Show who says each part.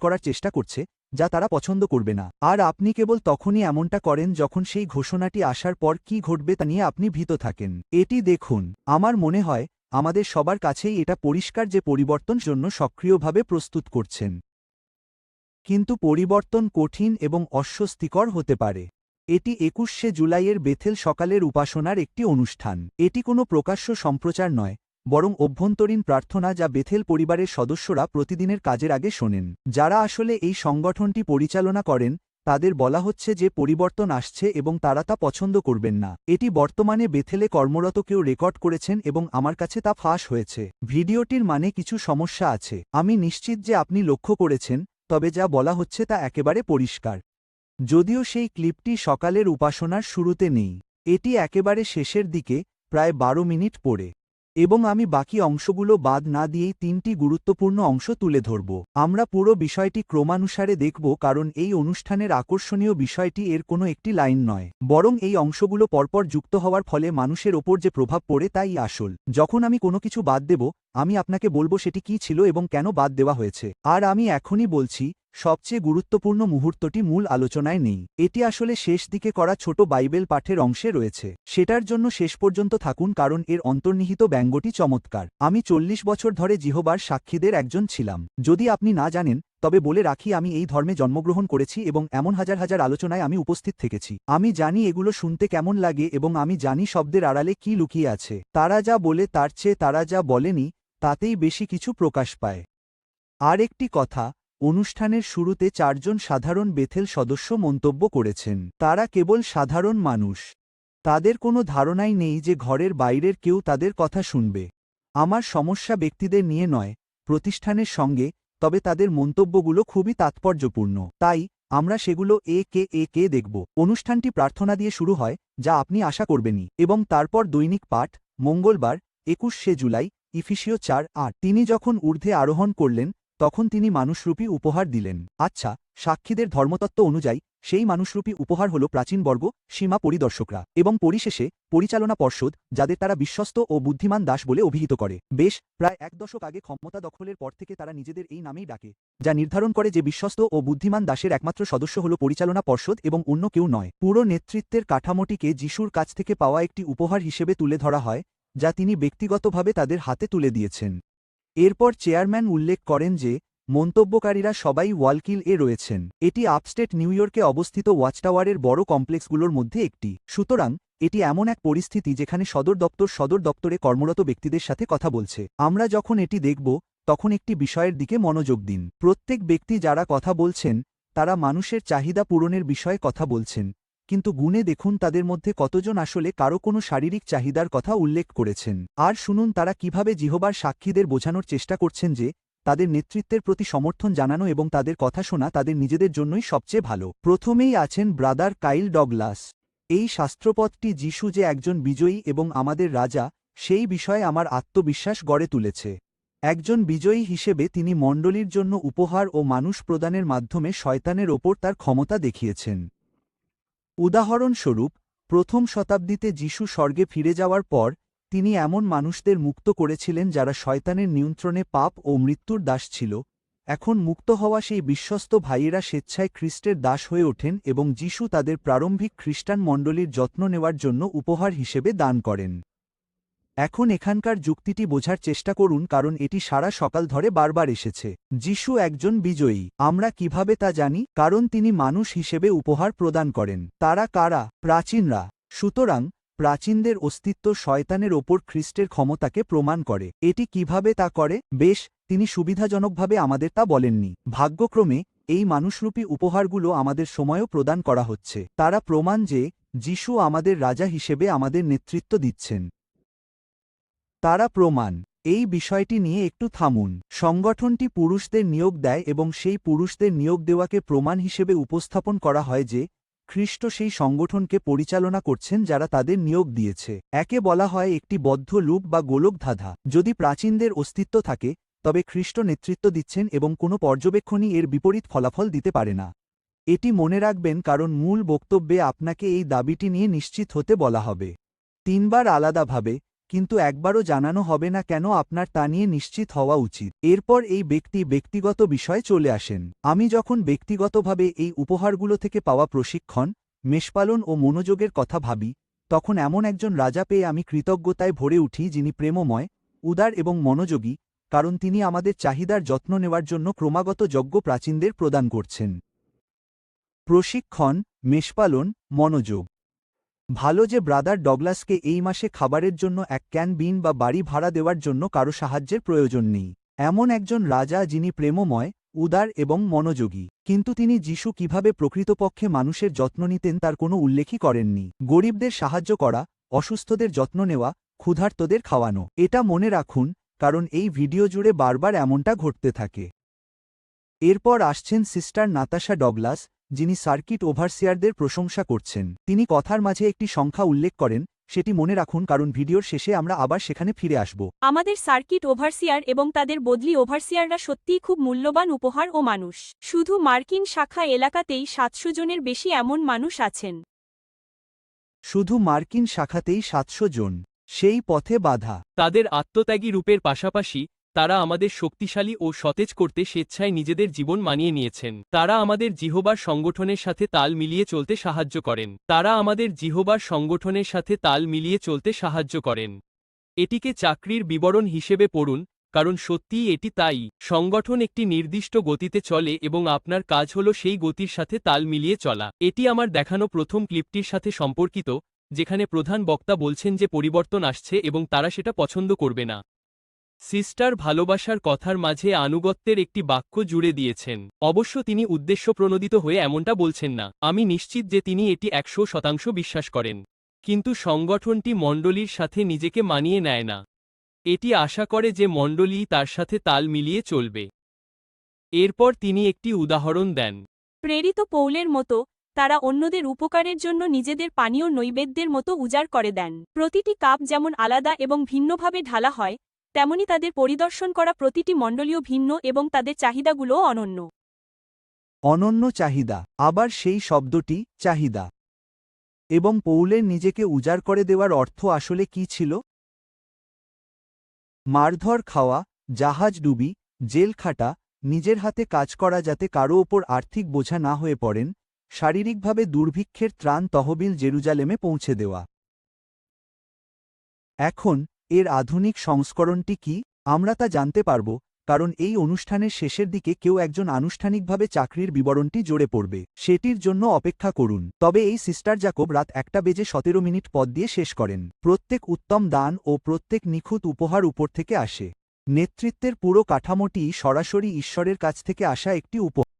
Speaker 1: করার চেষ্টা করছে যা তারা পছন্দ করবে না, আর আপনি কেবল তখনই এমনটা করেন যখন সেই ঘোষণাটি আসার পর কি ঘটবে তা নিয়ে আপনি ভীত থাকেন। এটি দেখুন, আমার মনে হয় আমাদের সবার কাছেই এটা পরিষ্কার যে পরিবর্তন জন্য সক্রিয়ভাবে প্রস্তুত করছেন। কিন্তু পরিবর্তন কঠিন এবং অস্বস্তিকর হতে পারে। এটি ২১শে জুলাইয়ের বেথেল সকালের উপাসনার একটি অনুষ্ঠান। এটি কোনো প্রকাশ্য সম্প্রচার নয়, বরং অভ্যন্তরীণ প্রার্থনা যা বেথেল পরিবারের সদস্যরা প্রতিদিনের কাজের আগে শোনেন। যারা আসলে এই সংগঠনটি পরিচালনা করেন তাদের বলা হচ্ছে যে পরিবর্তন আসছে এবং তারা তা পছন্দ করবেন না। এটি বর্তমানে বেথেলে কর্মরত কেউ রেকর্ড করেছেন এবং আমার কাছে তা ফাঁস হয়েছে। ভিডিওটির মানে কিছু সমস্যা আছে। আমি নিশ্চিত যে আপনি লক্ষ্য করেছেন, তবে যা বলা হচ্ছে তা একেবারে পরিষ্কার। যদিও সেই ক্লিপটি সকালের উপাসনার শুরুতে নেই, এটি একেবারে শেষের দিকে, প্রায় ১২ মিনিট পরে, এবং আমি বাকি অংশগুলো বাদ না দিয়েই ৩টি গুরুত্বপূর্ণ অংশ তুলে ধরব। আমরা পুরো বিষয়টি ক্রমানুসারে দেখব কারণ এই অনুষ্ঠানের আকর্ষণীয় বিষয়টি এর কোনো একটি লাইন নয়, বরং এই অংশগুলো পরপর যুক্ত হওয়ার ফলে মানুষের ওপর যে প্রভাব পড়ে তাই আসল। যখন আমি কোনো কিছু বাদ দেব, আমি আপনাকে বলবো সেটি কী ছিল এবং কেন বাদ দেওয়া হয়েছে। আর আমি এখনই বলছি, সবচেয়ে গুরুত্বপূর্ণ মুহূর্তটি মূল আলোচনায় নেই। এটি আসলে শেষ দিকে করা ছোট বাইবেল পাঠের অংশে রয়েছে। সেটার জন্য শেষ পর্যন্ত থাকুন কারণ এর অন্তর্নিহিত ব্যঙ্গটি চমৎকার। আমি ৪০ বছর ধরে জিহোবার সাক্ষীদের একজন ছিলাম। যদি আপনি না জানেন, তবে বলে রাখি আমি এই ধর্মে জন্মগ্রহণ করেছি এবং এমন হাজার হাজার আলোচনায় আমি উপস্থিত থেকেছি। আমি জানি এগুলো শুনতে কেমন লাগে এবং আমি জানি শব্দের আড়ালে কি লুকিয়ে আছে। তারা যা বলে তার চেয়ে তারা যা বলেনি তাতেই বেশি কিছু প্রকাশ পায়। আর একটি কথা, অনুষ্ঠানের শুরুতে ৪ জন সাধারণ বেথেল সদস্য মন্তব্য করেছেন। তারা কেবল সাধারণ মানুষ। তাদের কোনো ধারণাই নেই যে ঘরের বাইরের কেউ তাদের কথা শুনবে। আমার সমস্যা ব্যক্তিদের নিয়ে নয়, প্রতিষ্ঠানের সঙ্গে, তবে তাদের মন্তব্যগুলো খুবই তাৎপর্যপূর্ণ। তাই আমরা সেগুলো একে দেখব। অনুষ্ঠানটি প্রার্থনা দিয়ে শুরু হয়, যা আপনি আশা করবেনই, এবং তারপর দৈনিক পাঠ, মঙ্গলবার ২১শে জুলাই, ইফিসীয় ৪:৮। তিনি যখন ঊর্ধ্বে আরোহণ করলেন, তখন তিনি মানুষরূপী উপহার দিলেন। আচ্ছা, সাক্ষীদের ধর্মতত্ত্ব অনুযায়ী সেই মানুষরূপী উপহার হল প্রাচীন বর্গ, সীমা পরিদর্শকরা, এবং পরিশেষে পরিচালনা পর্ষদ, যাদের তারা বিশ্বস্ত ও বুদ্ধিমান দাস বলে অভিহিত করে। প্রায় ১ দশক আগে ক্ষমতা দখলের পর থেকে তারা নিজেদের এই নামেই ডাকে, যা নির্ধারণ করে যে বিশ্বস্ত ও বুদ্ধিমান দাসের একমাত্র সদস্য হল পরিচালনা পর্ষদ এবং অন্য কেউ নয়। পুরো নেতৃত্বের কাঠামোটিকে যিশুর কাছ থেকে পাওয়া একটি উপহার হিসেবে তুলে ধরা হয়, যা তিনি ব্যক্তিগতভাবে তাদের হাতে তুলে দিয়েছেন। এরপর চেয়ারম্যান উল্লেখ করেন যে মন্তব্যকারীরা সবাই ওয়ালকিল এ রয়েছেন। এটি আপস্টেট নিউ ইয়র্কে অবস্থিত ওয়াচটাওয়ারের বড় কমপ্লেক্সগুলোর মধ্যে একটি। সুতরাং এটি এমন এক পরিস্থিতি যেখানে সদর দপ্তরে কর্মরত ব্যক্তিদের সাথে কথা বলছে। আমরা যখন এটি দেখব, তখন একটি বিষয়ের দিকে মনোযোগ দিন। প্রত্যেক ব্যক্তি যারা কথা বলছেন, তারা মানুষের চাহিদা পূরণের বিষয়ে কথা বলছেন, কিন্তু গুণে দেখুন তাদের মধ্যে কতজন আসলে কারো কোনো শারীরিক চাহিদার কথা উল্লেখ করেছেন। আর শুনুন তারা কিভাবে জিহোবার সাক্ষীদের বোঝানোর চেষ্টা করছেন যে তাদের নেতৃত্বের প্রতি সমর্থন জানানো এবং তাদের কথা শোনা তাদের নিজেদের জন্যই সবচেয়ে ভালো। প্রথমেই আছেন ব্রাদার কাইল ডগলাস। এই শাস্ত্রপদটি যিশু যে একজন বিজয়ী এবং আমাদের রাজা, সেই বিষয়ে আমার আত্মবিশ্বাস গড়ে তুলেছে। একজন বিজয়ী হিসেবে তিনি মণ্ডলীর জন্য উপহার ও মানুষ প্রদানের মাধ্যমে শয়তানের ওপর তার ক্ষমতা দেখিয়েছেন। উদাহরণস্বরূপ, প্রথম শতাব্দীতে যিশু স্বর্গে ফিরে যাওয়ার পর তিনি এমন মানুষদের মুক্ত করেছিলেন যারা শয়তানের নিয়ন্ত্রণে পাপ ও মৃত্যুর দাস ছিল। এখন মুক্ত হওয়া সেই বিশ্বস্ত ভাইয়েরা স্বেচ্ছায় খ্রিস্টের দাস হয়ে ওঠেন এবং যিশু তাদের প্রারম্ভিক খ্রিস্টান মণ্ডলীর যত্ন নেওয়ার জন্য উপহার হিসেবে দান করেন। এখন এখানকার যুক্তিটি বোঝার চেষ্টা করুন কারণ এটি সারা সকাল ধরে বারবার এসেছে। যিশু একজন বিজয়ী। আমরা কিভাবে তা জানি? কারণ তিনি মানুষ হিসেবে উপহার প্রদান করেন। তারা কারা? প্রাচীনরা। সুতরাং প্রাচীনদের অস্তিত্ব শয়তানের ওপর খ্রিস্টের ক্ষমতাকে প্রমাণ করে। এটি কিভাবে তা করে? তিনি সুবিধাজনকভাবে আমাদের তা বলেননি। ভাগ্যক্রমে এই মানুষরূপী উপহারগুলো আমাদের সময়ও প্রদান করা হচ্ছে। তারা প্রমাণ যে যিশু আমাদের রাজা হিসেবে আমাদের নেতৃত্ব দিচ্ছেন। তারা প্রমাণ। এই বিষয়টি নিয়ে একটু থামুন। সংগঠনটি পুরুষদের নিয়োগ দেয় এবং সেই পুরুষদের নিয়োগ দেওয়াকে প্রমাণ হিসেবে উপস্থাপন করা হয় যে খ্রিস্ট সেই সংগঠনকে পরিচালনা করছেন যারা তাদের নিয়োগ দিয়েছে। একে বলা হয় একটি বদ্ধ লুপ বা গোলক ধাঁধা। যদি প্রাচীনদের অস্তিত্ব থাকে, তবে খ্রিস্ট নেতৃত্ব দিচ্ছেন এবং কোনো পর্যবেক্ষণই এর বিপরীত ফলাফল দিতে পারে না। এটি মনে রাখবেন কারণ মূল বক্তব্যে আপনাকে এই দাবিটি নিয়ে নিশ্চিত হতে বলা হবে। ৩ বার আলাদাভাবে কিন্তু একবারও জানানো হবে না কেন আপনার তা নিয়ে নিশ্চিত হওয়া উচিত। এরপর এই ব্যক্তি ব্যক্তিগত বিষয়ে চলে আসেন। আমি যখন ব্যক্তিগতভাবে এই উপহারগুলো থেকে পাওয়া প্রশিক্ষণ, মেষপালন ও মনোযোগের কথা ভাবি, তখন এমন একজন রাজা পেয়ে আমি কৃতজ্ঞতায় ভরে উঠি যিনি প্রেমময়, উদার এবং মনোযোগী, কারণ তিনি আমাদের চাহিদার যত্ন নেওয়ার জন্য ক্রমাগত যজ্ঞ প্রাচীনদের প্রদান করছেন। প্রশিক্ষণ, মেষপালন, মনোযোগ। ভালো যে ব্রাদার ডগলাসকে এই মাসে খাবারের জন্য এক ক্যান বিন বা বাড়ি ভাড়া দেওয়ার জন্য কারো সাহায্যের প্রয়োজন নেই। এমন একজন রাজা যিনি প্রেমময়, উদার এবং মনোযোগী, কিন্তু তিনি যিশু কিভাবে প্রকৃতপক্ষে মানুষের যত্ন নিতেন তার কোনো উল্লেখই করেননি। গরিবদের সাহায্য করা, অসুস্থদের যত্ন নেওয়া, ক্ষুধার্তদের খাওয়ানো। এটা মনে রাখুন, কারণ এই ভিডিও জুড়ে বারবার এমনটা ঘটতে থাকে। এরপর আসছেন সিস্টার নাতাশা ডগলাস, যিনি সার্কিট ওভারসিয়ারদের প্রশংসা করছেন। তিনি কথার মাঝে একটি সংখ্যা উল্লেখ করেন, সেটি মনে রাখুন কারণ ভিডিওর শেষে আমরা আবার সেখানে ফিরে আসব।
Speaker 2: আমাদের সার্কিট ওভারসিয়ার এবং তাদের বদলি ওভারসিয়াররা সত্যিই খুব মূল্যবান উপহার ও মানুষ। শুধু মার্কিন শাখা এলাকাতেই 700 জনের বেশি এমন মানুষ আছেন।
Speaker 1: শুধু মার্কিন শাখাতেই 700 জন। সেই পথে বাধা।
Speaker 3: তাদের আত্মত্যাগী রূপের পাশাপাশি তারা আমাদের শক্তিশালী ও সতেজ করতে স্বেচ্ছায় নিজেদের জীবন মানিয়ে নিয়েছেন। তারা আমাদের জিহোবার সংগঠনের সাথে তাল মিলিয়ে চলতে সাহায্য করেন। এটিকে চাকরির বিবরণ হিসেবে পড়ুন, কারণ সত্যিই এটি তাই। সংগঠন একটি নির্দিষ্ট গতিতে চলে এবং আপনার কাজ হল সেই গতির সাথে তাল মিলিয়ে চলা। এটি আমার দেখানো প্রথম ক্লিপটির সাথে সম্পর্কিত, যেখানে প্রধান বক্তা বলছেন যে পরিবর্তন আসছে এবং তারা সেটা পছন্দ করবে না। সিস্টার ভালোবাসার কথার মাঝে আনুগত্যের একটি বাক্য জুড়ে দিয়েছেন। অবশ্য তিনি উদ্দেশ্যপ্রণোদিত হয়ে এমনটা বলছেন না। আমি নিশ্চিত যে তিনি এটি 100% বিশ্বাস করেন। কিন্তু সংগঠনটি মণ্ডলীর সাথে নিজেকে মানিয়ে নেয় না। এটি আশা করে যে মণ্ডলী তার সাথে তাল মিলিয়ে চলবে। এরপর তিনি একটি উদাহরণ দেন।
Speaker 2: প্রেরিত পৌলের মতো, তারা অন্যদের উপকারের জন্য নিজেদের পানীয় নৈবেদ্যের মতো উজাড় করে দেন। প্রতিটি কাপ যেমন আলাদা এবং ভিন্নভাবে ঢালা হয়, তেমনি তাদের পরিদর্শন করা প্রতিটি মণ্ডলীয় ভিন্ন এবং তাদের চাহিদাগুলোও অনন্য।
Speaker 1: অনন্য চাহিদা, আবার সেই শব্দটি চাহিদা। এবং পৌলের নিজেকে উজাড় করে দেওয়ার অর্থ আসলে কি ছিল? মারধর খাওয়া, জাহাজ ডুবি, জেল খাটা, নিজের হাতে কাজ করা যাতে কারও ওপর আর্থিক বোঝা না হয়ে পড়েন, শারীরিকভাবে দুর্ভিক্ষের ত্রাণ তহবিল জেরুজালেমে পৌঁছে দেওয়া। এখন এর আধুনিক সংস্করণটি কি? আমরা তা জানতে পারব, কারণ এই অনুষ্ঠানের শেষের দিকে কেউ একজন আনুষ্ঠানিকভাবে চাকরির বিবরণটি জোরে পড়বে। সেটির জন্য অপেক্ষা করুন। তবে এই সিস্টার জাকব রাত 1:17 পদ দিয়ে শেষ করেন। প্রত্যেক উত্তম দান ও প্রত্যেক নিখুঁত উপহার উপর থেকে আসে। নেতৃত্বের পুরো কাঠামোটি সরাসরি ঈশ্বরের কাছ থেকে আসা একটি উপহার।